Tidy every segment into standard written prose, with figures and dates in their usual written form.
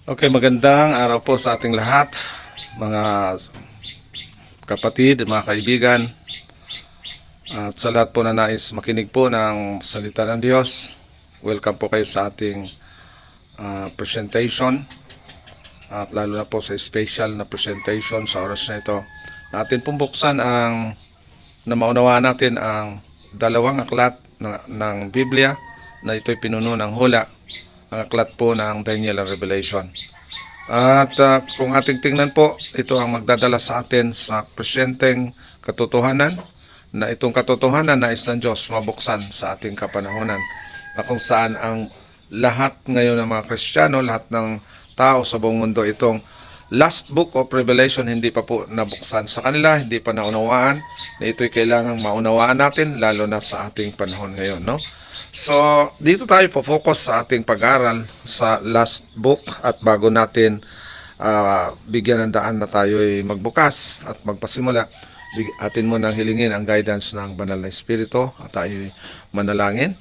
Okay, magandang araw po sa ating lahat, mga kapatid, mga kaibigan, at sa lahat po na nais makinig po ng salita ng Diyos. Welcome po kayo sa ating presentation, at lalo na po sa special na presentation sa oras na ito. Natin pong buksan na maunawaan natin ang dalawang aklat ng Biblia na ito'y pinuno ng hula, ang aklat po ng Daniel and Revelation. At kung ating tingnan po, ito ang magdadala sa atin sa presenteng katotohanan, na itong katotohanan na ng Diyos mabuksan sa ating kapanahonan, na kung saan ang lahat ngayon ng mga Kristiyano, lahat ng tao sa buong mundo, itong last book of Revelation hindi pa po nabuksan sa kanila, hindi pa naunawaan, na ito'y kailangang maunawaan natin, lalo na sa ating panahon ngayon, no? So, dito tayo po-focus sa ating pag-aral sa last book, at bago natin bigyan ng daan na tayo'y magbukas at magpasimula, atin mo nang hilingin ang guidance ng Banal na Espiritu at tayo'y manalangin.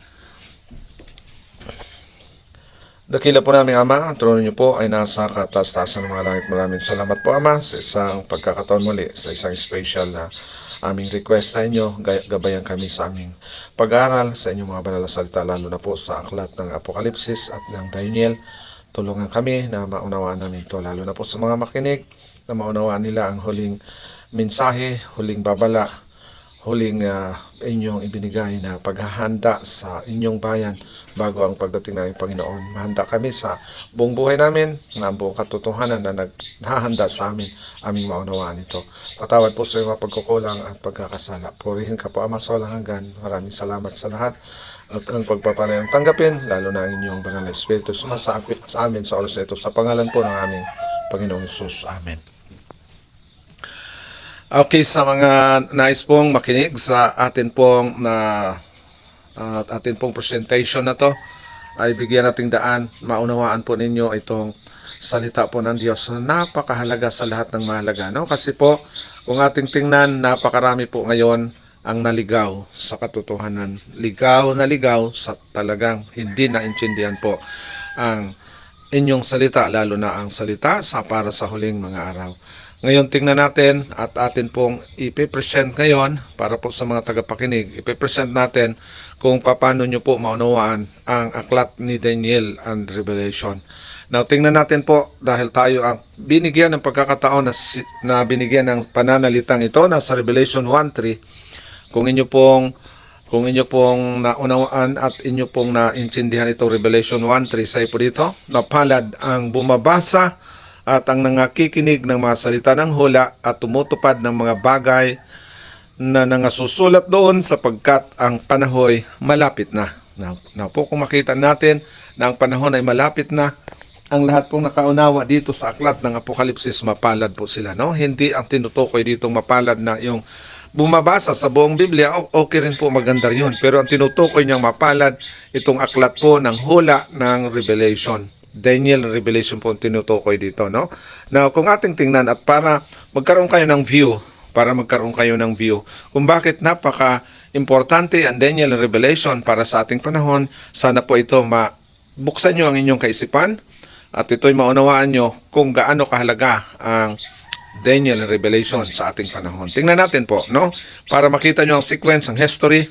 Dakila po namin Ama, ang trono niyo po ay nasa kataas-taasan ng mga langit. Maraming salamat po Ama sa isang pagkakataon muli, sa isang special na aming request sa inyo. Gabayan kami sa aming pag-aaral sa inyong mga banal na salita, lalo na po sa aklat ng Apokalipsis at ng Daniel. Tulungan kami na maunawaan namin ito, lalo na po sa mga makinig, na maunawaan nila ang huling mensahe, huling babala, huling inyong ibinigay na paghahanda sa inyong bayan bago ang pagdating ng Panginoon. Mahanda kami sa buong buhay namin na ang buong katotohanan na naghahanda sa amin, aming maunawaan ito. Patawad po sa mga pagkukulang at pagkakasala. Purihin ka po Ama sa walang hanggan. Maraming salamat sa lahat at ang pagpapanayang tanggapin, lalo na ang inyong banal na Espiritu sumasapit sa amin sa oras na ito, sa pangalan po ng aming Panginoong Hesus. Amen. Okay, sa mga nais pong makinig sa atin pong presentation na to, ay bigyan nating daan, maunawaan po ninyo itong salita po ng Diyos na napakahalaga sa lahat ng mahalaga, no? Kasi po, kung ating tingnan, napakarami po ngayon ang naligaw sa katotohanan. Ligaw na ligaw sa talagang hindi naintindihan po ang inyong salita, lalo na ang salita para sa huling mga araw. Ngayon tingnan natin, at atin pong ipipresent ngayon para po sa mga tagapakinig, ipipresent natin kung paano nyo po maunawaan ang aklat ni Daniel and Revelation. Now tingnan natin po, dahil tayo ang binigyan ng pagkakataon na binigyan ng pananalitang ito na sa Revelation 1:3, kung inyo pong naunawaan at inyo pong naintindihan itong Revelation 1:3, sa po dito, napalad ang bumabasa at ang nangakikinig ng mga salita ng hula at tumutupad ng mga bagay na nangasusulat doon, sapagkat ang panahoy malapit na. Now po, kung makita natin na ang panahon ay malapit na, ang lahat pong nakaunawa dito sa aklat ng Apokalipsis, mapalad po sila, no? Hindi ang tinutukoy ditong mapalad na yung bumabasa sa buong Biblia, okay rin po, maganda yun. Pero ang tinutukoy niyang mapalad, itong aklat po ng hula ng Revelation. Daniel Revelation po ang tinutukoy dito, no? Now, kung ating tingnan, at para magkaroon kayo ng view, kung bakit napaka-importante ang Daniel Revelation para sa ating panahon, sana po ito buksan nyo ang inyong kaisipan, at ito'y maunawaan nyo kung gaano kahalaga ang Daniel Revelation sa ating panahon. Tingnan natin po, no? Para makita nyo ang sequence, ang history,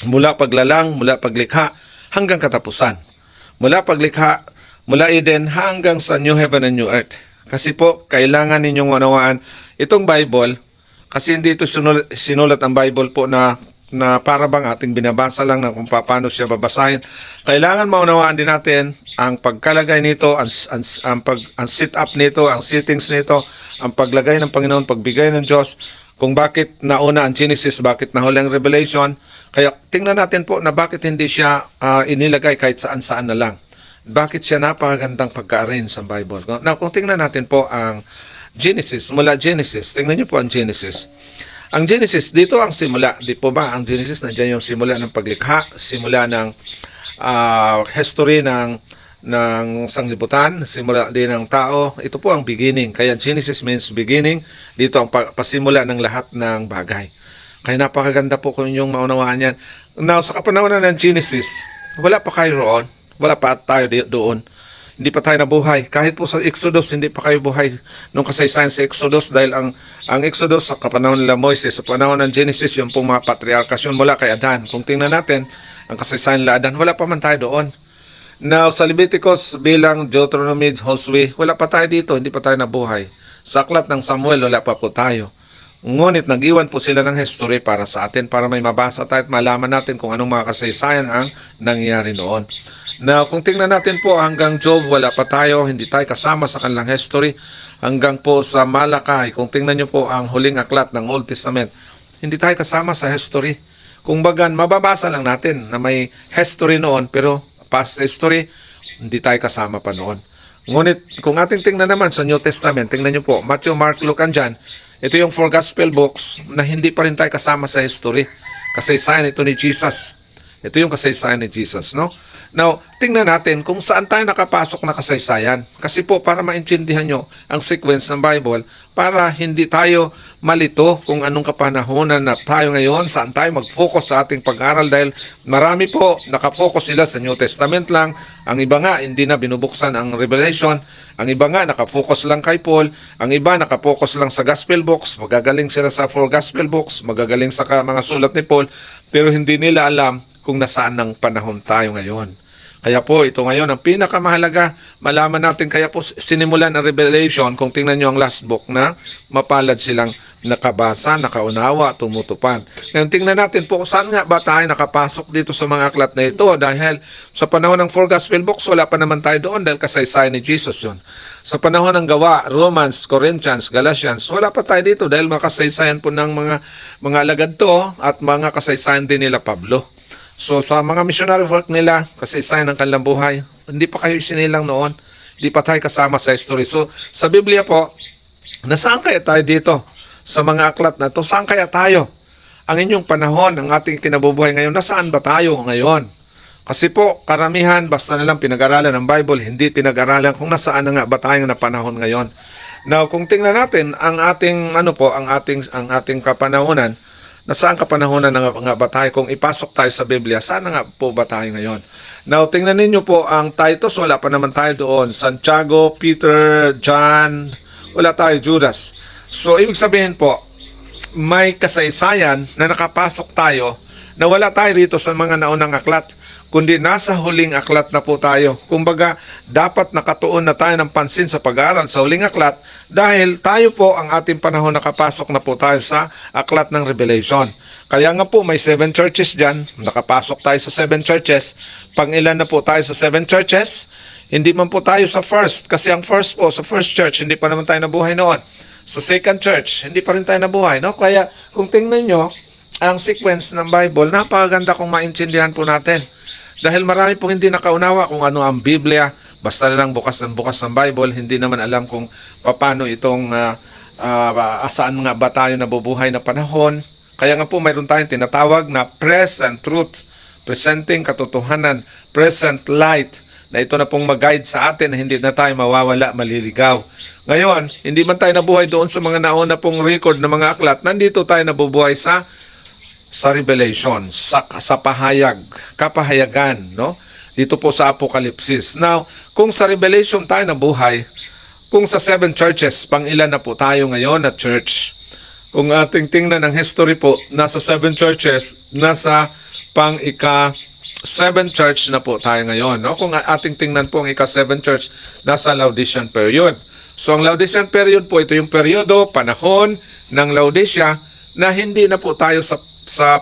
mula paglalang, mula paglikha, hanggang katapusan. Mula Eden hanggang sa New Heaven and New Earth. Kasi po, kailangan ninyong unawaan itong Bible, kasi hindi ito sinulat ang Bible po na para bang ating binabasa lang na kung paano siya babasahin. Kailangan maunawaan din natin ang pagkalagay nito, ang sit-up nito, ang settings nito, ang paglagay ng Panginoon, pagbigay ng Diyos, kung bakit nauna ang Genesis, bakit nahuli ang Revelation. Kaya tingnan natin po na bakit hindi siya inilagay kahit saan-saan na lang. Bakit siya napakagandang pagka-arrange sa Bible. Now, kung tingnan natin po ang Genesis, mula Genesis, tingnan niyo po ang Genesis. Ang Genesis, dito ang simula. Di po ba ang Genesis, nandiyan yung simula ng paglikha, simula ng history ng sanglibutan, simula din ng tao. Ito po ang beginning. Kaya Genesis means beginning. Dito ang pasimula ng lahat ng bagay. Kaya napakaganda po kung yung maunawaan yan. Now, sa kapanahonan ng Genesis, wala pa kayo roon. Wala pa tayo doon. hindi pa tayo nabuhay. Kahit po sa Exodus, hindi pa kayo buhay nung kasaysayan sa Exodus dahil ang Exodus sa kapanahon nila Moises, sa panahon ng Genesis, yung pong mga patriarkasyon mula kay Adan. Kung tingnan natin, ang kasaysayan nila Adan, wala pa man tayo doon. Now, sa Leviticus bilang Deuteronomy, Josue, wala pa tayo dito, hindi pa tayo nabuhay. Sa aklat ng Samuel, wala pa po tayo. Ngunit nag-iwan po sila ng history para sa atin, para may mabasa tayo at malaman natin kung anong mga kasaysayan ang nangyari noon. Now, kung tingnan natin po hanggang Job, wala pa tayo, hindi tayo kasama sa kanilang history. Hanggang po sa Malakay, kung tingnan nyo po ang huling aklat ng Old Testament, hindi tayo kasama sa history. Kung bagan, mababasa lang natin na may history noon, pero past history, hindi tayo kasama pa noon. Ngunit, kung ating tingnan naman sa New Testament, tingnan nyo po, Matthew, Mark, Luke, and John, ito yung 4 gospel books na hindi pa rin tayo kasama sa history. Kasaysayan ito ni Jesus. Ito yung kasaysayan ni Jesus, no? Now, tingnan natin kung saan tayo nakapasok na kasaysayan. Kasi po, para maintindihan nyo ang sequence ng Bible, para hindi tayo malito kung anong kapanahonan na tayo ngayon, saan tayo mag-focus sa ating pag-aral dahil marami po nakafocus sila sa New Testament lang. Ang iba nga, hindi na binubuksan ang Revelation. Ang iba nga, nakafocus lang kay Paul. Ang iba, nakafocus lang sa Gospel books. Magagaling sila sa 4 Gospel books. Magagaling sa mga sulat ni Paul. Pero hindi nila alam kung nasaan ng panahon tayo ngayon. Kaya po, ito ngayon, ang pinakamahalaga, malaman natin, kaya po sinimulan ang Revelation, kung tingnan nyo ang last book na mapalad silang nakabasa, nakaunawa, tumutupad. Ngayon, tingnan natin po, saan nga ba tayo nakapasok dito sa mga aklat na ito? Dahil sa panahon ng 4 Gospel books, wala pa naman tayo doon dahil kasaysayan ni Jesus yun. Sa panahon ng Gawa, Romans, Corinthians, Galatians, wala pa tayo dito dahil makasaysayan po ng mga alagad to at mga kasaysayan din nila Pablo. So sa mga missionary work nila, kasaysayan ng kanilang buhay, hindi pa kayo isinilang noon, hindi pa tayo kasama sa history. So sa Biblia po, nasaan kaya tayo dito? Sa mga aklat na to, saan kaya tayo? Ang inyong panahon, ang ating kinabubuhay ngayon, nasaan ba tayo ngayon? Kasi po, karamihan, basta nalang pinag-aralan ng Bible, hindi pinag-aralan kung nasaan na nga ba tayo na panahon ngayon. Now, kung tingnan natin, ang ating kapanahonan, nasaan kapanahonan na nga ba tayo? Kung ipasok tayo sa Biblia, saan nga po ba tayo ngayon? Now, tingnan ninyo po, ang Titus, wala pa naman tayo doon. Santiago, Peter, John, wala tayo, Judas. So, ibig sabihin po, may kasaysayan na nakapasok tayo na wala tayo rito sa mga naunang aklat, kundi nasa huling aklat na po tayo. Kumbaga, dapat nakatuon na tayo ng pansin sa pag-aaral sa huling aklat dahil tayo po ang ating panahon nakapasok na po tayo sa aklat ng Revelation. Kaya nga po may 7 churches dyan, nakapasok tayo sa 7 churches. Pang-ilan na po tayo sa 7 churches? Hindi man po tayo sa first, kasi ang first po, sa first church, hindi pa naman tayo nabuhay noon. Sa second church, hindi pa rin tayo nabuhay, no? Kaya kung tingnan nyo, ang sequence ng Bible, napakaganda kung maintindihan po natin. Dahil marami pong hindi nakaunawa kung ano ang Biblia, basta lang bukas ng Bible, hindi naman alam kung paano itong saan nga ba tayo nabubuhay na panahon. Kaya nga po mayroon tayong tinatawag na present truth, presenting katotohanan, present light, na ito na pong mag-guide sa atin na hindi na tayo mawawala, maliligaw. Ngayon, hindi man tayo nabuhay doon sa mga nauna pong record na mga aklat, nandito tayo nabubuhay sa Revelation, sa kapahayagan, no? Dito po sa Apokalipsis. Now, kung sa Revelation tayo nabuhay, kung sa 7 churches, pang-ilan na po tayo ngayon na church? Kung ating tingnan ang history po, nasa 7 churches, nasa pang-7 church na po tayo ngayon, no? Kung ating tingnan po ang ika-7 church, nasa Laodicean period. So, ang Laodicean period po, ito yung periodo, panahon ng Laodicea, na hindi na po tayo sa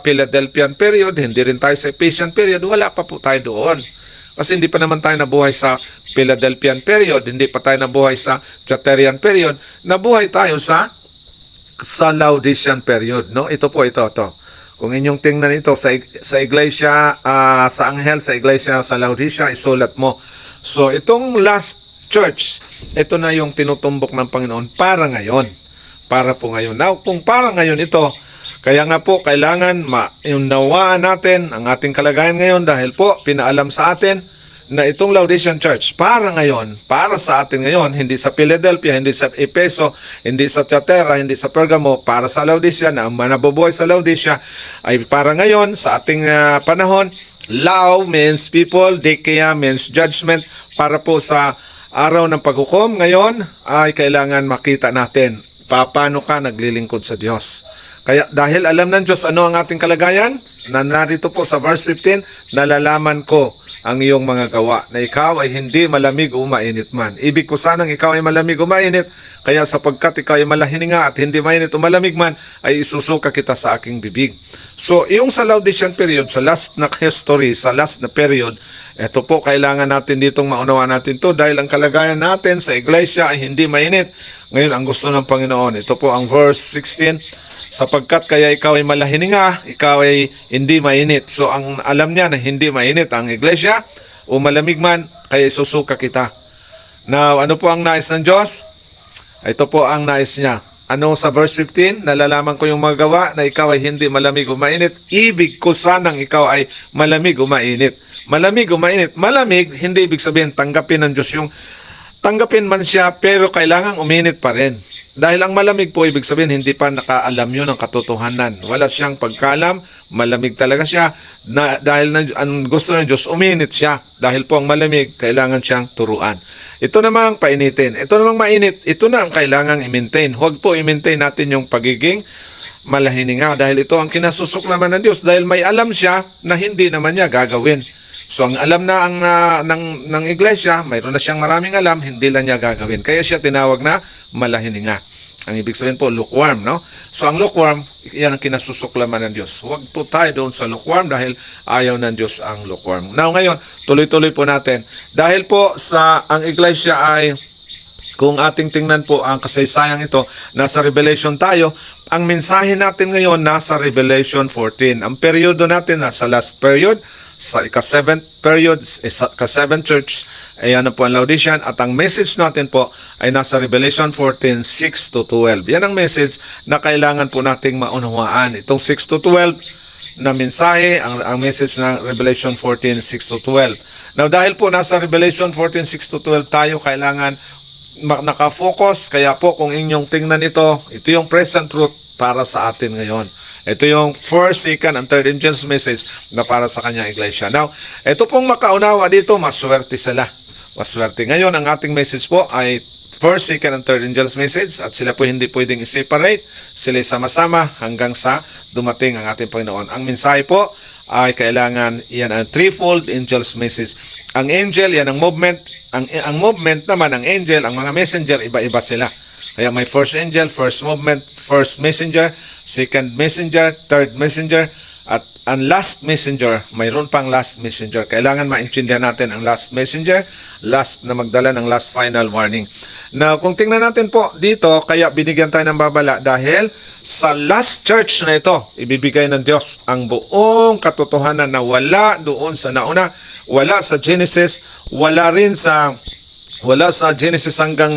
Philadelphian period, hindi rin tayo sa Ephesian period, wala pa po tayo doon. Kasi hindi pa naman tayo nabuhay sa Philadelphian period, hindi pa tayo nabuhay sa Thyatirian period, nabuhay tayo sa Laodicean period, no? Ito. Kung inyong tingnan ito sa iglesia, sa anghel, sa iglesia sa Laodicea, isulat mo. So, itong last church, ito na yung tinutumbok ng Panginoon para ngayon. Para po ngayon. Now, kung para ngayon ito, kaya nga po, kailangan maunawaan natin ang ating kalagayan ngayon dahil po, pinaalam sa atin na itong Laodicean Church, para ngayon, para sa atin ngayon, hindi sa Philadelphia, hindi sa Efeso, hindi sa Thyatira, hindi sa Pergamo, para sa Laodicea, na ang manabubuhay sa Laodicea ay para ngayon, sa ating panahon. Lao means people, Dikeia means judgment, para po sa araw ng paghukom ngayon ay kailangan makita natin paano ka naglilingkod sa Diyos. Kaya dahil alam ng Diyos ano ang ating kalagayan, na narito po sa verse 15, nalalaman ko ang iyong mga gawa, na ikaw ay hindi malamig o mainit man. Ibig ko sanang ikaw ay malamig o mainit, kaya sapagkat ikaw ay malahininga at hindi mainit o malamig man, ay isusuka kita sa aking bibig. So, yung sa Laodicean period, sa last na history, sa last na period, ito po, kailangan natin ditong maunawaan natin to dahil ang kalagayan natin sa iglesia ay hindi mainit. Ngayon, ang gusto ng Panginoon, ito po ang verse 16, sapagkat kaya ikaw ay malahininga, ikaw ay hindi mainit. So, ang alam niya na hindi mainit ang iglesia, o malamig man, kaya isusuka kita. Now, ano po ang nais ng Diyos? Ito po ang nais niya. Ano sa verse 15? Nalalaman ko yung mga gawa na ikaw ay hindi malamig o mainit. Ibig ko sanang ikaw ay malamig o mainit. Malamig o mainit. Malamig, hindi ibig sabihin tanggapin ng Diyos yung tanggapin man siya pero kailangan uminit pa rin. Dahil ang malamig po ibig sabihin hindi pa nakaalam yun ng katotohanan. Wala siyang pagkaalam, malamig talaga siya. Dahil ang gusto ng Diyos, uminit siya. Dahil po ang malamig, kailangan siyang turuan. Ito namang painitin. Ito namang mainit, ito na ang kailangang i-maintain. Huwag po i-maintain natin yung pagiging malahininga dahil ito ang kinasusuklaman ng Diyos. Dahil may alam siya na hindi naman niya gagawin. So ang alam na ng iglesia, mayroon na siyang maraming alam, hindi lang niya gagawin. Kaya siya tinawag na malahininga. Ang ibig sabihin po, lukewarm, no? So ang lukewarm, yan ang kinasusuklaman ng Diyos. Huwag po tayo doon sa lukewarm dahil ayaw ng Diyos ang lukewarm. Now ngayon, tuloy-tuloy po natin. Dahil po sa ang iglesia ay, kung ating tingnan po ang kasaysayang ito, nasa Revelation tayo, ang mensahe natin ngayon nasa Revelation 14. Ang periodo natin nasa last period, sa ika-7th period, ika-7th church, ayan na po ang Laodicean, at ang message natin po ay nasa Revelation 14, 6 to 12. Yan ang message na kailangan po nating maunawaan. Itong 6 to 12 na mensahe, ang message na Revelation 14, 6 to 12. Now, dahil po nasa Revelation 14, 6 to 12 tayo, kailangan nakafocus, kaya po kung inyong tingnan ito yung present truth para sa atin ngayon. Ito yung first, second, and third angels message na para sa kanyang iglesia. Now, ito pong makaunawa dito, maswerte sila. Maswerte. Ngayon, ang ating message po ay first, second, and third angels message at sila po hindi pwedeng i-separate. Sila sama-sama hanggang sa dumating ang ating Panginoon. Ang mensahe po ay kailangan, yan ang threefold angels message. Ang angel, yan ang movement. Ang movement naman, ang angel, ang mga messenger, iba-iba sila. Kaya may first angel, first movement, first messenger, second messenger, third messenger, at ang last messenger, mayroon pang last messenger. Kailangan maintindihan natin ang last messenger, last na magdala ng last final warning. Now, kung tingnan natin po dito, kaya binigyan tayo ng babala dahil sa last church na ito, ibibigay ng Diyos ang buong katotohanan na wala doon sa nauna, wala sa Genesis, wala sa Genesis hanggang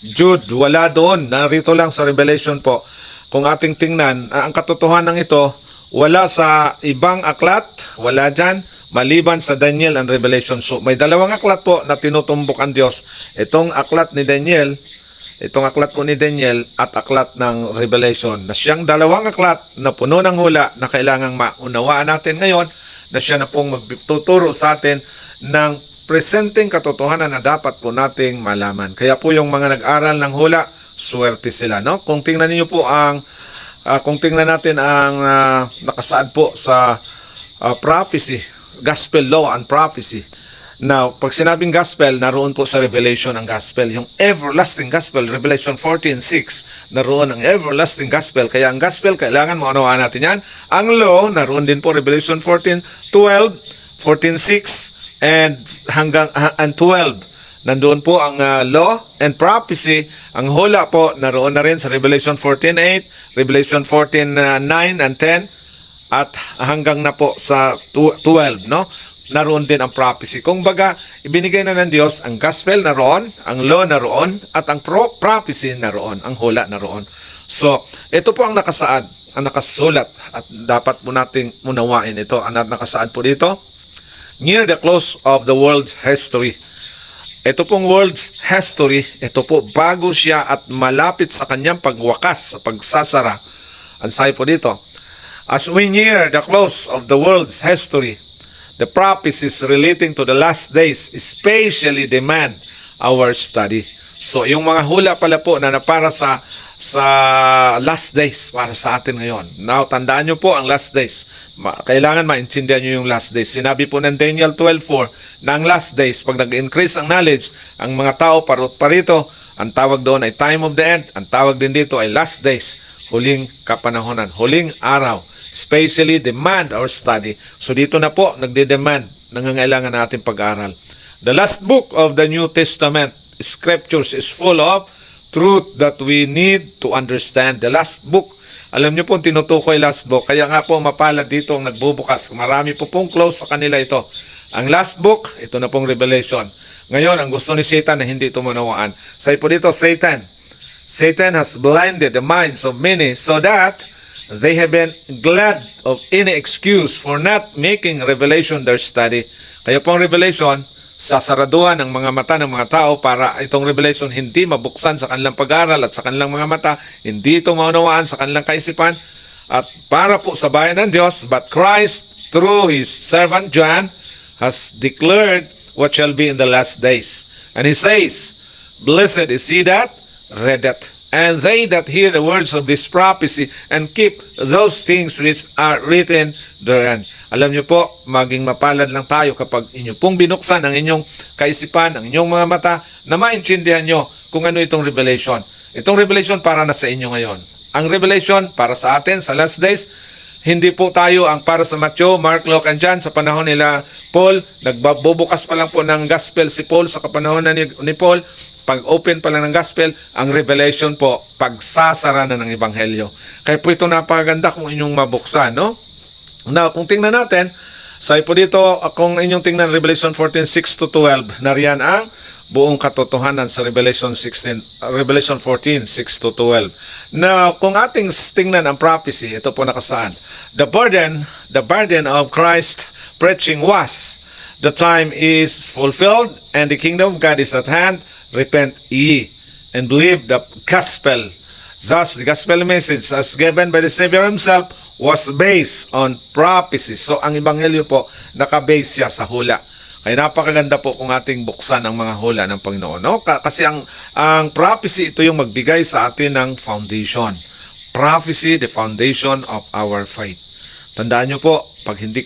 Jude, wala doon. Narito lang sa Revelation po. Kung ating tingnan, ang katotohanan ito, wala sa ibang aklat, wala dyan, maliban sa Daniel and Revelation. So, may dalawang aklat po na tinutumbok ang Diyos. Itong aklat ni Daniel, at aklat ng Revelation, na siyang dalawang aklat na puno ng hula na kailangang maunawaan natin ngayon, na siya na pong magtuturo sa atin ng presenting katotohanan na dapat po nating malaman. Kaya po yung mga nag-aral ng hula, swerte sila, no? Kung tingnan niyo po kung tingnan natin ang nakasaad po sa prophecy, gospel law and prophecy. Now, pag sinabing gospel, naroon po sa Revelation ang gospel, yung everlasting gospel, Revelation 14:6, naroon ang everlasting gospel. Kaya ang gospel, kailangan maunawaan natin yan. Ang law, naroon din po Revelation 14:12, 14:6, and 12. Nandoon po ang law and prophecy. Ang hula po, naroon na rin sa Revelation 14:8, Revelation 14:9 and 10, at hanggang na po sa 12, no? Naroon din ang prophecy. Kung baga, ibinigay na ng Diyos ang gospel naroon, ang law naroon, at ang prophecy naroon, ang hula naroon. So, ito po ang nakasaad, ang nakasulat, at dapat po nating unawain ito. Ang nakasaad po dito, near the close of the world's history. Ito pong world's history, ito po bago siya at malapit sa kanyang pagwakas, sa pagsasara. Ang sabi po dito, as we near the close of the world's history, the prophecies relating to the last days especially demand our study. So, yung mga hula pala po na para sa last days para sa atin ngayon. Now, tandaan nyo po ang last days. Kailangan maintindihan nyo yung last days. Sinabi po ng Daniel 12:4 na ang last days, pag nag-increase ang knowledge, ang mga tao parito, ang tawag doon ay time of the end. Ang tawag din dito ay last days, huling kapanahonan, huling araw. Especially demand our study. So dito na po, nagde-demand, nangangailangan natin pag-aral. The last book of the New Testament, Scriptures, is full of truth that we need to understand. The last book, alam niyo po, tinutukoy last book. Kaya nga po, mapalad dito ang nagbubukas. Marami po pong close sa kanila ito. Ang last book, ito na pong Revelation. Ngayon, ang gusto ni Satan na hindi ito manawaan. Say po dito, Satan has blinded the minds of many so that they have been glad of any excuse for not making Revelation their study. Kaya po ang Revelation, sasaraduhan ang mga mata ng mga tao para itong Revelation hindi mabuksan sa kanilang pag-aaral at sa kanilang mga mata, hindi ito maunawaan sa kanilang kaisipan at para po sa bayan ng Diyos. But Christ, through His servant John, has declared what shall be in the last days. And he says, "Blessed is he that readeth, and they that hear the words of this prophecy, and keep those things which are written therein." Alam niyo po, maging mapalad lang tayo kapag inyo pong binuksan ang inyong kaisipan, ang inyong mga mata, na maintindihan nyo kung ano itong Revelation. Itong Revelation para na sa inyo ngayon. Ang Revelation para sa atin sa last days, hindi po tayo ang para sa Matthew, Mark, Luke, and John. Sa panahon nila Paul, nagbubukas pa lang po ng gospel si Paul sa kapanahon ni Paul. Pag open pa lang ng gospel, ang Revelation po, pagsasara na ng Ebanghelyo. Kaya po ito napakaganda kung inyong mabuksan, no? Now, kung tingnan natin, say po dito, kung inyong tingnan Revelation 14:6-12, nariyan ang buong katotohanan sa Revelation 14:6-12. Now, kung ating tingnan ang prophecy, ito po nakasaan. The burden of Christ preaching was, the time is fulfilled, and the kingdom of God is at hand. Repent ye, and believe the gospel. Thus, the gospel message as given by the Savior Himself was based on prophecy. So, ang Ebanghelyo po, nakabase siya sa hula. Kaya napakaganda po kung ating buksan ang mga hula ng Panginoon. No? Kasi ang prophecy, ito yung magbigay sa atin ng foundation. Prophecy, the foundation of our faith. Tandaan nyo po, pag hindi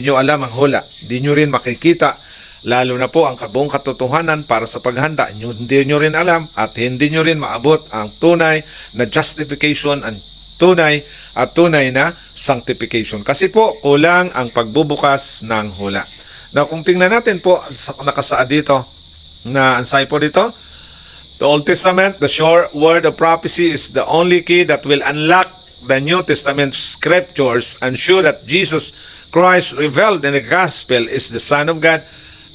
nyo alam ang hula, hindi nyo rin makikita, lalo na po ang kabuong katotohanan para sa paghanda, hindi nyo rin alam at hindi nyo rin maabot ang tunay na justification and tunay na sanctification. Kasi po, kulang ang pagbubukas ng hula. Now, kung tingnan natin po, nakasaad dito, na ansay po dito, the Old Testament, the sure word of prophecy is the only key that will unlock the New Testament scriptures and show that Jesus Christ revealed in the gospel is the Son of God,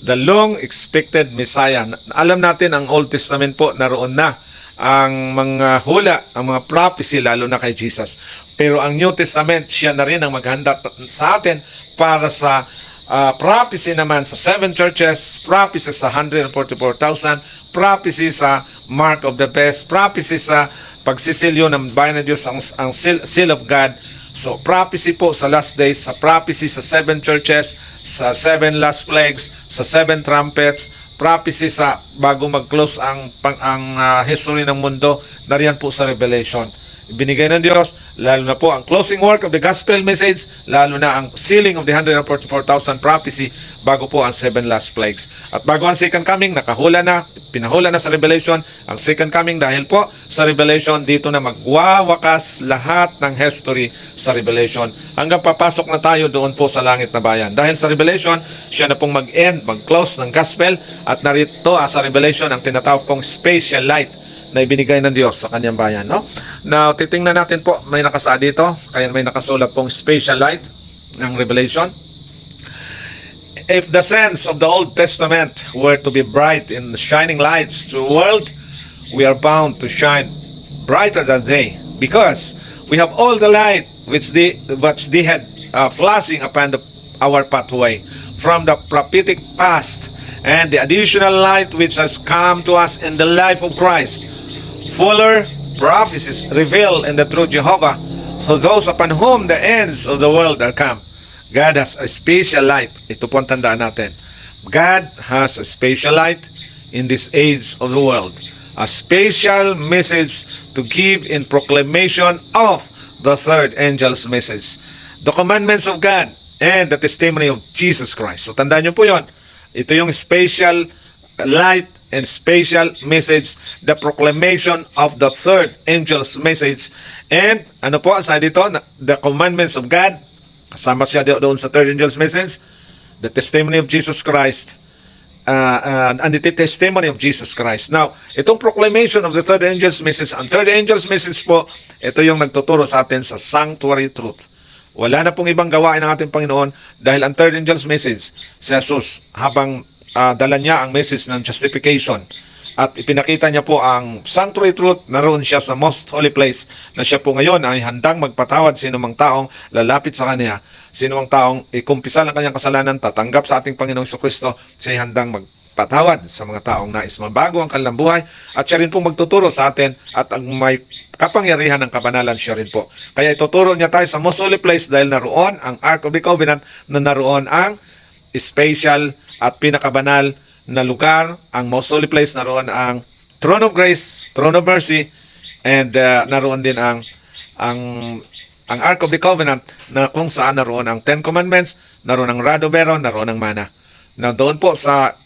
the long-expected Messiah. Alam natin, ang Old Testament po, naroon na ang mga hula, ang mga prophecy, lalo na kay Jesus. Pero ang New Testament, siya na rin ang maghanda sa atin para sa prophecy naman sa 7 churches, prophecy sa 144,000, prophecy sa Mark of the Beast, prophecy sa pagsisilyo ng bayan ng Diyos, ang seal of God. So, prophecy po sa last days, sa prophecy sa 7 churches, sa 7 last plagues, sa 7 trumpets, prophecy sa bago mag-close ang history ng mundo, nariyan po sa Revelation. Ibinigay ng Diyos, lalo na po ang closing work of the gospel message, lalo na ang sealing of the 144,000 prophecy, bago po ang 7 last plagues. At bago ang second coming, pinahula na sa Revelation, ang second coming dahil po sa Revelation, dito na magwawakas lahat ng history sa Revelation. Hanggang papasok na tayo doon po sa langit na bayan. Dahil sa Revelation, siya na pong mag-end, mag-close ng gospel, at narito sa Revelation ang tinatawag pong special light na ibinigay ng Diyos sa kanyang bayan. No? Now, titingnan natin po, may nakasaad dito, kaya may nakasulat pong special light ng Revelation. If the sense of the Old Testament were to be bright in shining lights to the world, we are bound to shine brighter than they, because we have all the light which they had flashing upon our pathway from the prophetic past, and the additional light which has come to us in the life of Christ. Fuller prophecies revealed in the true Jehovah to those upon whom the ends of the world are come. God has a special light. Ito po ang tandaan natin. God has a special light in this age of the world. A special message to give in proclamation of the third angel's message. The commandments of God and the testimony of Jesus Christ. So tandaan niyo po yon. Ito yung special light and special message, the proclamation of the third angel's message. And ano po, sa dito, the commandments of God, kasama siya doon sa third angel's message, the testimony of Jesus Christ, and the testimony of Jesus Christ. Now, itong proclamation of the third angel's message, ang third angel's message po, ito yung nagtuturo sa atin sa sanctuary truth. Wala na pong ibang gawain ng ating Panginoon dahil ang third angel's message, si Jesus, habang dala niya ang message ng justification at ipinakita niya po ang sanctuary truth, naroon siya sa most holy place na siya po ngayon ay handang magpatawad sino mang taong lalapit sa kanya. Sino mang taong ikumpisa ng kanyang kasalanan, tatanggap sa ating Panginoong Jesucristo, siya ay handang magpatawad sa mga taong nais mabago ang kanilang buhay at siya rin po magtuturo sa atin at ang may kapangyarihan ng kabanalan siya rin po. Kaya ituturo niya tayo sa most holy place dahil naroon ang Ark of the Covenant, na naroon ang special at pinakabanal na lugar, ang most holy place, naroon ang throne of grace, throne of mercy, and naroon din ang Ark of the Covenant, na kung saan naroon ang Ten Commandments, naroon ang Rod of Aaron, naroon ang Mana. Na doon po sa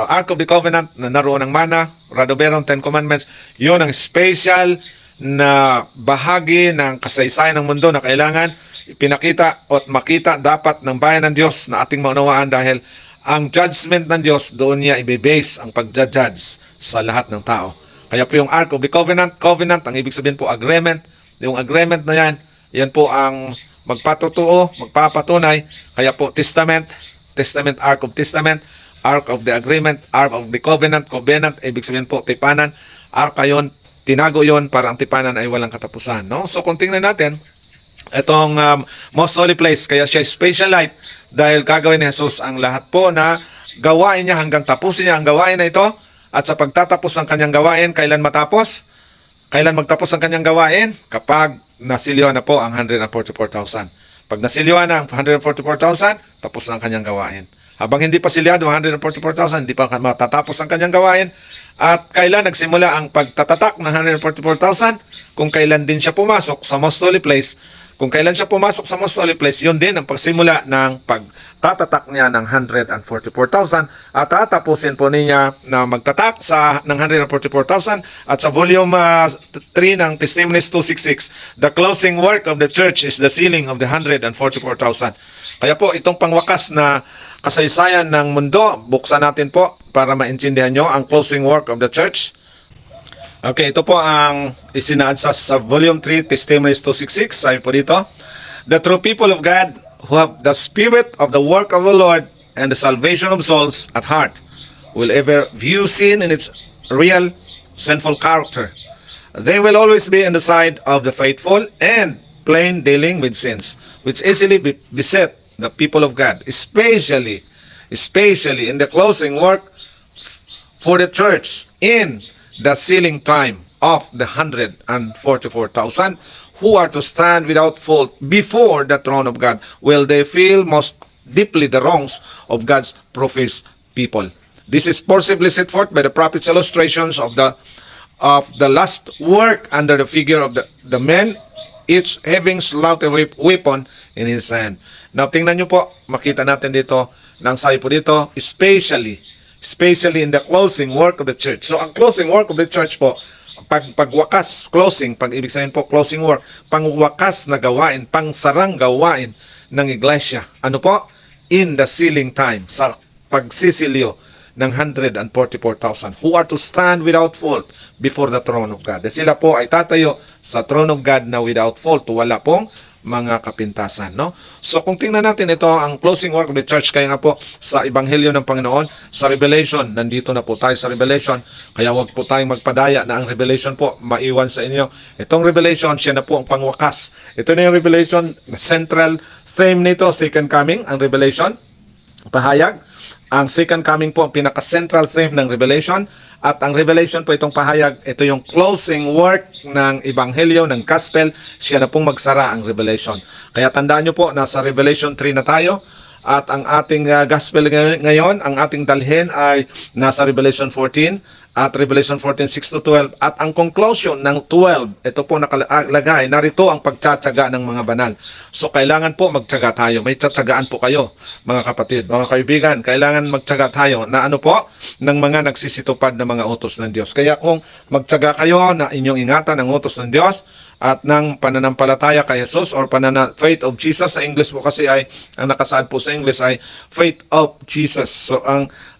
Ark of the Covenant, na naroon ang Mana, Rod of Aaron, Ten Commandments, yun ang special na bahagi ng kasaysayan ng mundo na kailangan ipinakita at makita dapat ng bayan ng Diyos na ating maunawaan dahil ang judgment ng Diyos, doon niya i-base ang pag-judge sa lahat ng tao. Kaya po yung Ark of the Covenant, covenant, ang ibig sabihin po agreement. Yung agreement na yan, yan po ang magpatutuo, magpapatunay. Kaya po testament, Ark of Testament, Ark of the Agreement, Ark of the Covenant, covenant, ibig sabihin po tipanan. Ark yon, tinago yon para ang tipanan ay walang katapusan. No? So kung tingnan natin, itong most holy place, kaya siya special light dahil gagawin ni Jesus ang lahat po na gawain niya hanggang tapusin niya ang gawain na ito. At sa pagtatapos ng kanyang gawain, kailan matapos? Kailan magtapos ang kanyang gawain? Kapag nasilyo na po ang 144,000. Pag nasilyo na ang 144,000, tapos na ang kanyang gawain. Habang hindi pa silyado ang 144,000, hindi pa matatapos ang kanyang gawain. At kailan nagsimula ang pagtatatak ng 144,000? Kung kailan din siya pumasok sa most holy place. Kung kailan siya pumasok sa most holy place, yun din ang pagsimula ng pagtatatak niya ng 144,000 at tatapusin po niya na magtatak ng 144,000 at sa volume 3 ng Testimonies 266, the closing work of the church is the sealing of the 144,000. Kaya po itong pangwakas na kasaysayan ng mundo, buksan natin po para maintindihan nyo ang closing work of the church. Okay, ito po ang isinaad sa volume 3, Testimonies 266. Sabi po dito, the true people of God who have the spirit of the work of the Lord and the salvation of souls at heart will ever view sin in its real sinful character. They will always be on the side of the faithful and plain dealing with sins, which easily beset the people of God, especially in the closing work for the church in the sealing time of the 144,000 who are to stand without fault before the throne of God, will they feel most deeply the wrongs of God's professed people. This is forcibly set forth by the prophet's illustrations of the last work under the figure of the men, each having slaughter weapon in his hand. Now, tingnan nyo po, makita natin dito, nang sabi po dito, especially in the closing work of the church. So, ang closing work of the church po, pagwakas, closing, pag ibig sabihin po, closing work, pangwakas na gawain, pangsarang gawain ng iglesia. Ano po? In the sealing time, sa pagsisilyo ng 144,000 who are to stand without fault before the throne of God. Sila po ay tatayo sa throne of God na without fault, wala pong mga kapintasan, no? So kung tingnan natin ito, ang closing work of the church, kaya nga po sa Ebanghelyo ng Panginoon, sa Revelation, nandito na po tayo sa Revelation, kaya wag po tayong magpadaya na ang Revelation po maiwan sa inyo. Itong Revelation, siya na po ang pangwakas. Ito na yung Revelation, central theme nito, second coming, ang Revelation, pahayag. Ang second coming po ang pinaka-central theme ng Revelation. At ang Revelation po itong pahayag, ito yung closing work ng Ebanghelyo, ng Gospel. Siya na pong magsara ang Revelation. Kaya tandaan nyo po, nasa Revelation 3 na tayo. At ang ating Gospel ngayon, ang ating dalhin ay nasa Revelation 14 at Revelation 14:6-12. At ang conclusion ng 12, ito po nakalagay, narito ang pagtsatsaga ng mga banal. So kailangan po magtsaga tayo. May tsatsagaan po kayo, mga kapatid, mga kaibigan. Kailangan magtsaga tayo na ano po, ng mga nagsisitupad na mga utos ng Diyos. Kaya kung magtsaga kayo na inyong ingatan ang utos ng Diyos at ng pananampalataya kay Jesus or faith of Jesus, sa English po kasi ay, ang nakasaad po sa English ay faith of Jesus. So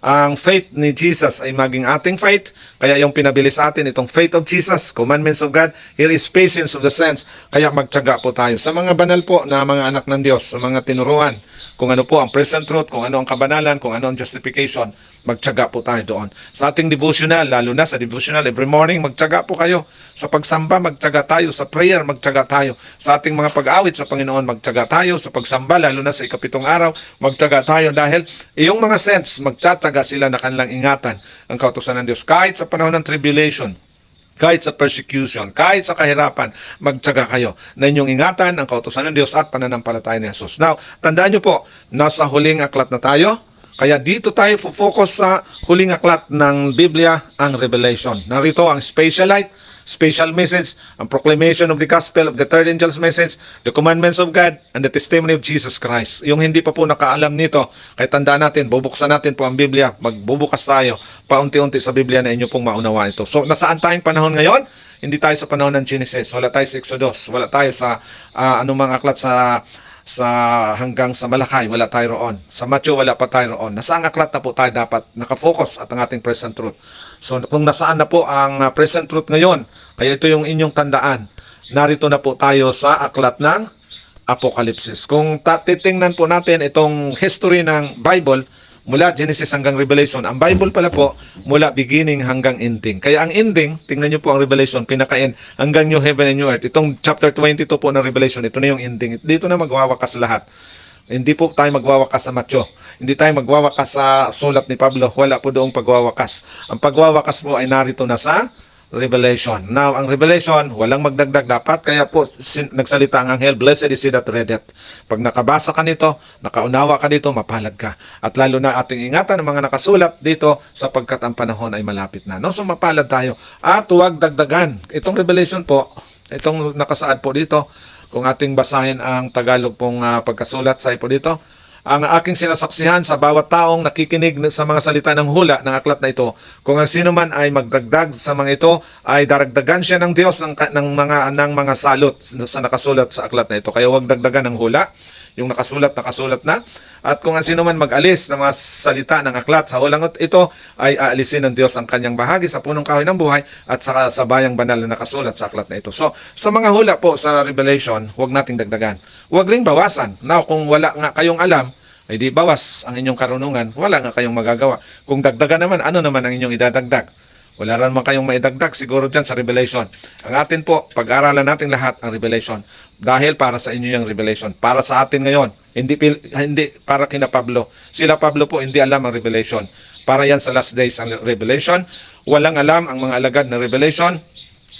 ang faith ni Jesus ay maging ating faith. Kaya yung pinabili sa atin, itong faith of Jesus, commandments of God, here is patience of the saints. Kaya magtyaga po tayo. Sa mga banal po na mga anak ng Diyos, sa mga tinuruan, kung ano po ang present truth, kung ano ang kabanalan, kung ano ang justification, magtyaga po tayo doon. Sa ating devotional, lalo na sa devotional, every morning, magtyaga po kayo. Sa pagsamba, magtyaga tayo. Sa prayer, magtyaga tayo. Sa ating mga pag-awit sa Panginoon, magtyaga tayo. Sa pagsamba, lalo na sa ikapitong araw, magtyaga tayo dahil iyong mga saints, magtyaga sila na kanilang ingatan ang kautusan ng Diyos. Kahit sa panahon ng tribulation, kahit sa persecution, kahit sa kahirapan, magtyaga kayo na inyong ingatan ang kautusan ng Diyos at pananampalataya ni Jesus. Now, tandaan nyo po, nasa huling aklat na tayo. Kaya dito tayo focus sa huling aklat ng Biblia, ang Revelation. Narito ang special message, ang proclamation of the gospel of the third angel's message, the commandments of God, and the testimony of Jesus Christ. Yung hindi pa po nakaalam nito, kaya tandaan natin, bubuksan natin po ang Biblia, magbubukas tayo paunti-unti sa Biblia na inyo pong maunawaan ito. So, nasaan tayong panahon ngayon? Hindi tayo sa panahon ng Genesis, wala tayo sa Exodus, wala tayo sa anumang aklat sa hanggang sa Malakay, wala tayo roon. Sa Matthew, wala pa tayo roon. Nasaan aklat na po tayo dapat nakafocus at ang ating present truth. So kung nasaan na po ang present truth ngayon, kaya ito yung inyong tandaan. Narito na po tayo sa aklat ng Apokalipsis. Kung titingnan po natin itong history ng Bible, mula Genesis hanggang Revelation, ang Bible pala po, mula beginning hanggang ending. Kaya ang ending, tingnan nyo po ang Revelation, pinaka-end, hanggang New Heaven and New Earth. Itong chapter 22 po ng Revelation, ito na yung ending. Dito na magwawakas lahat. Hindi po tayo magwawakas sa Matthew. Hindi tayo magwawakas sa sulat ni Pablo. Wala po doong pagwawakas. Ang pagwawakas po ay narito na sa Revelation. Now, ang Revelation, walang magdagdag dapat. Kaya po, nagsalita ang anghel, blessed is he that read it. Pag nakabasa ka nito, nakaunawa ka dito, mapalad ka. At lalo na ating ingatan ng mga nakasulat dito sapagkat ang panahon ay malapit na. No? So, mapalad tayo. At huwag dagdagan. Itong Revelation po, itong nakasaad po dito, kung ating basahin ang Tagalog pong pagkasulat sa po dito, ang aking sinasaksihan sa bawat taong nakikinig sa mga salita ng hula ng aklat na ito. Kung ang sino man ay magdagdag sa mga ito, ay daragdagan siya ng Diyos ng mga salot sa nakasulat sa aklat na ito. Kaya huwag dagdagan ng hula. Yung nakasulat na. At kung ang sino man mag-alis ng mga salita ng aklat sa hulang ito, ay aalisin ng Diyos ang kanyang bahagi sa punong kahoy ng buhay at sa bayang banal na nakasulat sa aklat na ito. So, sa mga hula po sa Revelation, huwag nating dagdagan. Huwag ring bawasan. Now, kung wala nga kayong alam, ay di bawas ang inyong karunungan, wala nga kayong magagawa. Kung dagdagan naman, ano naman ang inyong idadagdag? Wala naman kayong maidagdag siguro dyan sa Revelation. Ang atin po, pag-aralan natin lahat ang Revelation. Dahil para sa inyo yung Revelation. Para sa atin ngayon. Hindi para kina Pablo. Sila Pablo po, hindi alam ang Revelation. Para yan sa last days ang Revelation. Walang alam ang mga alagad na Revelation.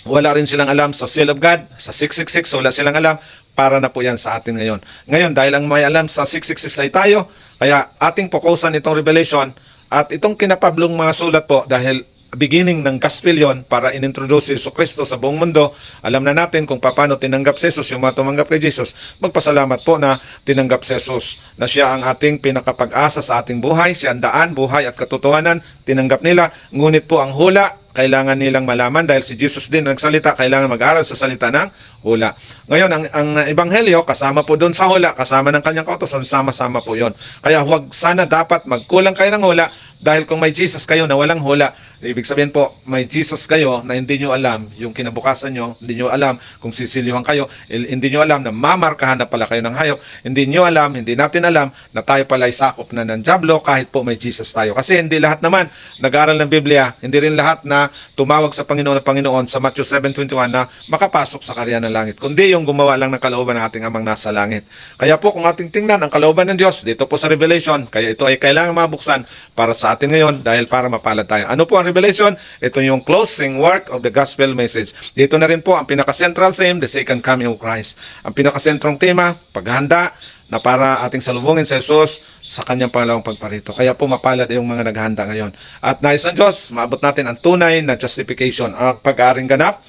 Wala rin silang alam sa seal of God. Sa 666, wala silang alam. Para na po yan sa atin ngayon. Ngayon, dahil ang may alam sa 666 ay tayo, kaya ating fokusan itong Revelation at itong kinapablong mga sulat po dahil beginning ng gospel yon para inintroduce si Jesucristo sa buong mundo. Alam na natin kung paano tinanggap si Jesus, yung mga tumanggap kay Jesus. Magpasalamat po na tinanggap si Jesus, na siya ang ating pinakapag-asa sa ating buhay, siya ang daan, buhay at katotohanan. Tinanggap nila, ngunit po ang hula, kailangan nilang malaman dahil si Jesus din nagsalita, kailangan mag-aral sa salita ng hula. Ngayon, ang Ebanghelyo, kasama po doon sa hula, kasama ng kanyang kautosan, sama-sama po yon. Kaya huwag sana dapat magkulang kayo ng hula, Dahil kung may Jesus kayo na walang hula, ibig sabihin po, may Jesus kayo na hindi nyo alam yung kinabukasan nyo, hindi nyo alam kung sisilyuhan kayo, hindi nyo alam na mamarkahan na pala kayo ng hayop, hindi nyo alam, hindi natin alam na tayo pala ay sakop na ng dyablo kahit po may Jesus tayo. Kasi hindi lahat naman nag-aral ng Biblia, hindi rin lahat na tumawag sa Panginoon sa Matthew 7:21 na makapasok sa karya ng langit, kundi yung gumawa lang ng kalooban ng ating amang nasa langit. Kaya po kung ating tingnan ang kalooban ng Diyos dito po sa Revelation, kaya ito ay kailangan mabuksan para sa atin ngayon dahil para mapalad tayo. Ano po ang Revelation? Ito yung closing work of the gospel message. Dito na rin po ang pinaka-central theme, the second coming of Christ. Ang pinaka-centrong tema, paghahanda na para ating salubungin sa Jesus sa kanyang pangalawang pagparito. Kaya po mapalad yung mga naghahanda ngayon. At nais ng Diyos, maabot natin ang tunay na justification, ang pag-aaring ganap,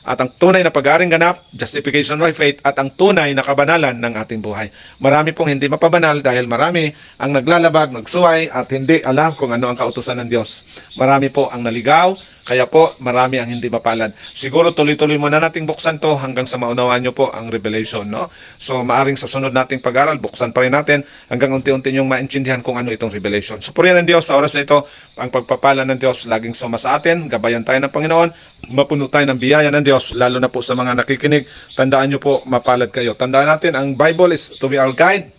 at ang tunay na pag-aaring ganap, justification by faith, at ang tunay na kabanalan ng ating buhay. Marami pong hindi mapabanal dahil marami ang naglalabag, nagsuway, at hindi alam kung ano ang kautusan ng Diyos. Marami po ang naligaw, kaya po marami ang hindi mapalad. Siguro tuloy-tuloy muna nating buksan to hanggang sa maunawaan nyo po ang Revelation, no? So maaring sa sunod nating pag-aral, buksan pa rin natin hanggang unti-unti nyong maintindihan kung ano itong Revelation. So purihan ng Diyos sa oras na ito, ang pagpapala ng Diyos laging suma sa atin, gabayan tayo ng Panginoon, mapuno tayo ng biyaya ng Diyos, lalo na po sa mga nakikinig. Tandaan nyo po, mapalad kayo. Tandaan natin, ang Bible is to be our guide,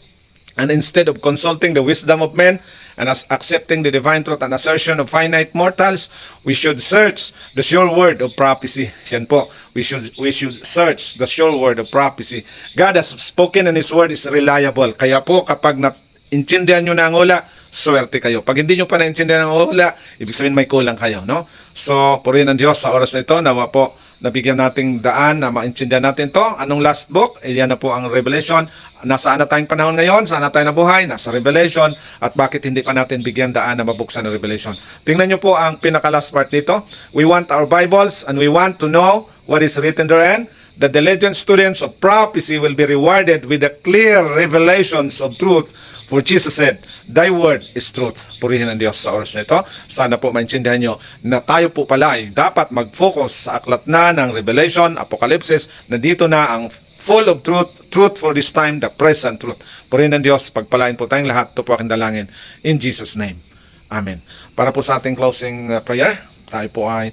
and instead of consulting the wisdom of men, and as accepting the divine truth and assertion of finite mortals, we should search the sure word of prophecy. Yan po, we should search the sure word of prophecy. God has spoken and His word is reliable. Kaya po kapag naintindihan nyo na ang hula, swerte kayo. Pag hindi nyo pa naintindihan ang hula, ibig sabihin may kulang kayo, no? So, purihin ng Diyos sa oras na ito, nawa po nabigyan nating daan na maintindihan natin to. Anong last book? Yan na po ang Revelation. Nasaan na tayong panahon ngayon? Saan na tayo nabuhay? Nasa Revelation. At bakit hindi pa natin bigyan daan na mabuksan ang Revelation? Tingnan nyo po ang pinaka-last part dito. We want our Bibles and we want to know what is written therein. That the diligent students of prophecy will be rewarded with the clear revelations of truth. For Jesus said, Thy word is truth. Purihin ang Diyos sa oras na ito. Sana po maintindihan nyo na tayo po pala ay dapat mag-focus sa aklat na ng Revelation, Apocalypse, na dito na ang full of truth, truth for this time, the present truth. Purihin ang Diyos, pagpalain po tayong lahat. Ito po aking dalangin. In Jesus' name. Amen. Para po sa ating closing prayer, tayo po ay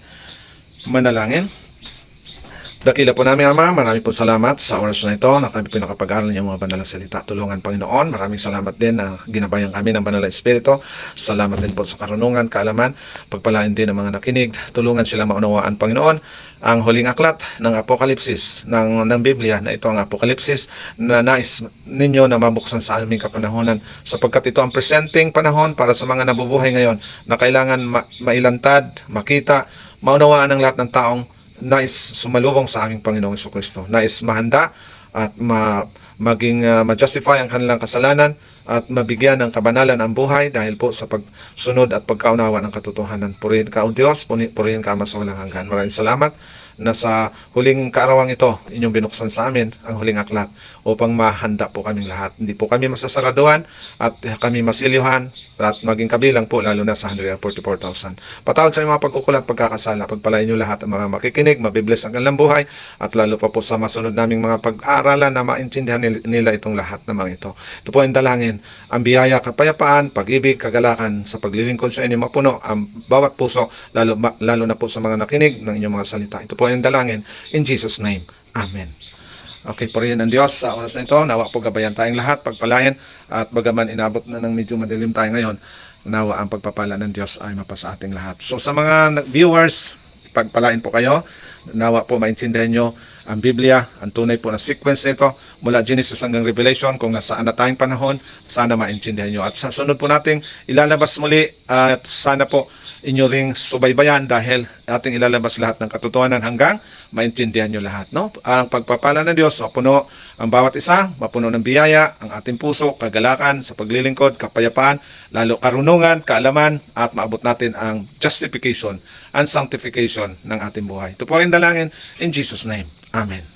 manalangin. Dakila po namin, Ama, marami po salamat sa oras na ito na kami pinakapag-aral niyo mga banal na salita. Tulungan, Panginoon. Maraming salamat din na ginabayan kami ng banal na Espiritu. Salamat din po sa karunungan, kaalaman. Pagpalain din ng mga nakinig. Tulungan sila maunawaan, Panginoon, ang huling aklat ng Apokalipsis, ng Biblia, na ito ang Apokalipsis, na nais ninyo na mabuksan sa aming kapanahonan. Sapagkat ito ang presenting panahon para sa mga nabubuhay ngayon na kailangan mailantad, makita, maunawaan ng lahat ng taong nais sumalubong sa aming Panginoong Jesucristo. Nais mahanda at maging ma-justify ang kanilang kasalanan at mabigyan ng kabanalan ang buhay dahil po sa pagsunod at pagkaunawa ng katotohanan. Purihin ka, O Diyos, purihin ka mas walang hanggan. Maraming salamat na sa huling kaarawang ito, inyong binuksan sa amin ang huling aklat upang mahanda po kaming lahat. Hindi po kami masasaraduhan at kami masilihan at maging kabilang po lalo na sa 144,000. Patawad sa mga pagkukulat, pagkakasala. Pagpalain nyo lahat ang mga makikinig, mabibless ang kanilang buhay at lalo pa po sa masunod naming mga pag-aaralan na maintindihan nila itong lahat ng mga ito. Ito po ang dalangin, ang biyaya, kapayapaan, pag-ibig, kagalakan sa paglilingkod sa inyo mapuno ang bawat puso, lalo na po sa mga nakinig ng inyong mga salita. Ito po ang dalangin in Jesus' name. Amen. Okay, purihin ang Diyos sa oras na ito. Nawa po gabayan tayong lahat, pagpalayan, at bagaman inabot na ng medyo madilim tayo ngayon, nawa ang pagpapala ng Diyos ay mapasa ating lahat. So sa mga viewers, pagpalain po kayo, nawa po maintindihan nyo ang Biblia, ang tunay po na sequence nito, mula Genesis hanggang Revelation, kung nasaan na tayong panahon, sana maintindihan nyo. At sa sunod po nating ilalabas muli, at sana po inyo ring subaybayan dahil ating ilalabas lahat ng katotohanan hanggang maintindihan nyo lahat. No? Ang pagpapala ng Diyos, mapuno ang bawat isa, mapuno ng biyaya, ang ating puso, kagalakan, sa paglilingkod, kapayapaan, lalo karunungan, kaalaman, at maabot natin ang justification and sanctification ng ating buhay. Ito po rin dalangin in Jesus' name. Amen.